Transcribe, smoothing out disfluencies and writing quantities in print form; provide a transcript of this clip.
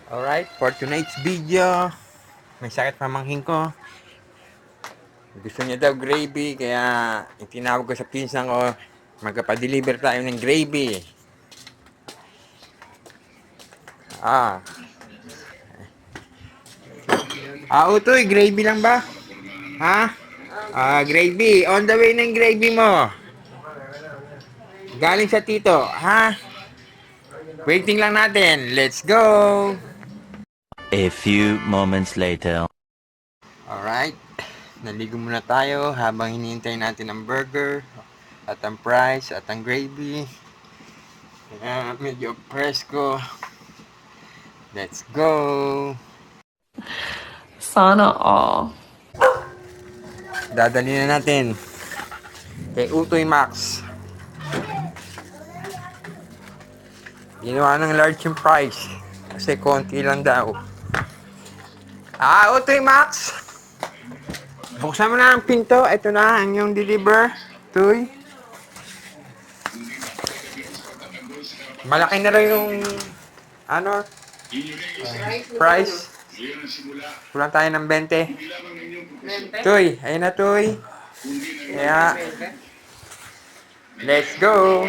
Alright, for tonight's video, may sakit pamangkin ko. Gusto niya daw gravy, kaya itinawag ko sa pinsan ko, magpa-deliver tayo ng gravy. Ah. Utoy, gravy lang ba? Ha? Gravy. On the way ng gravy mo. Galing sa tito, ha? Waiting lang natin. Let's go! A few moments later. Alright. Naligo muna tayo habang hinihintay natin ang burger at ang fries at ang gravy. Medyo presko. Let's go! Sana all. Dadali na natin kay Utoy Max. Ginawa ng large yung price kasi konti lang daw. Utoy Max! Buksan mo na ang pinto. Ito na ang yung deliver. Utoy. Malaki na rin yung price. Kulang tayo ng 20. Utoy, ayun na Utoy. Kaya, let's go!